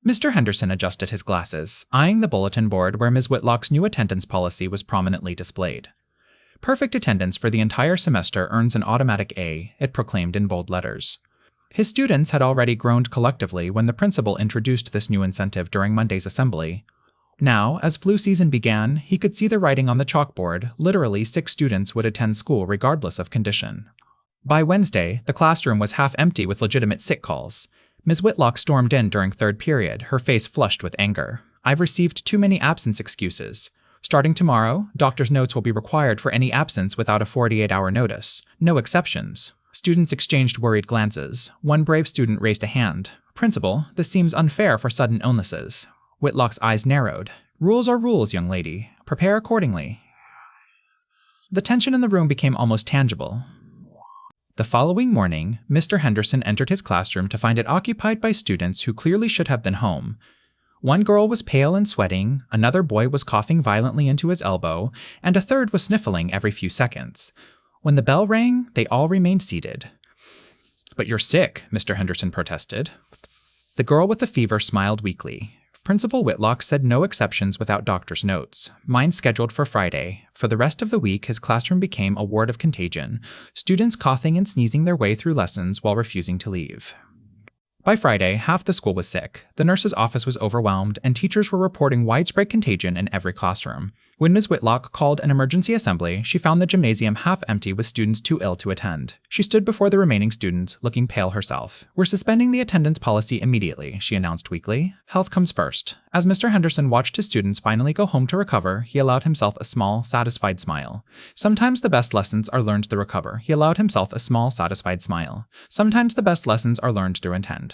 Mr. Henderson adjusted his glasses, eyeing the bulletin board where Ms. Whitlock's new attendance policy was prominently displayed. Perfect attendance for the entire semester earns an automatic A, it proclaimed in bold letters. His students had already groaned collectively when the principal introduced this new incentive during Monday's assembly. Now, as flu season began, he could see the writing on the chalkboard. Literally 6 students would attend school regardless of condition. By Wednesday, the classroom was half empty with legitimate sick calls. Ms. Whitlock stormed in during third period, her face flushed with anger. "I've received too many absence excuses. Starting tomorrow, doctor's notes will be required for any absence without a 48-hour notice. No exceptions." Students exchanged worried glances. One brave student raised a hand. "Principal, this seems unfair for sudden illnesses." Whitlock's eyes narrowed. "Rules are rules, young lady. Prepare accordingly." The tension in the room became almost tangible. The following morning, Mr. Henderson entered his classroom to find it occupied by students who clearly should have been home. One girl was pale and sweating, another boy was coughing violently into his elbow, and a third was sniffling every few seconds. When the bell rang, they all remained seated. "But you're sick," Mr. Henderson protested. The girl with the fever smiled weakly. Principal Whitlock said no exceptions without doctor's notes. Mine scheduled for Friday. For the rest of the week, his classroom became a ward of contagion, students coughing and sneezing their way through lessons while refusing to leave. By Friday, half the school was sick. The nurse's office was overwhelmed, and teachers were reporting widespread contagion in every classroom. When Ms. Whitlock called an emergency assembly, she found the gymnasium half empty with students too ill to attend. She stood before the remaining students, looking pale herself. "We're suspending the attendance policy immediately," she announced weakly. "Health comes first." As Mr. Henderson watched his students finally go home to recover, he allowed himself a small, satisfied smile. Sometimes the best lessons are learned through recover. He allowed himself a small, satisfied smile. Sometimes the best lessons are learned through intend.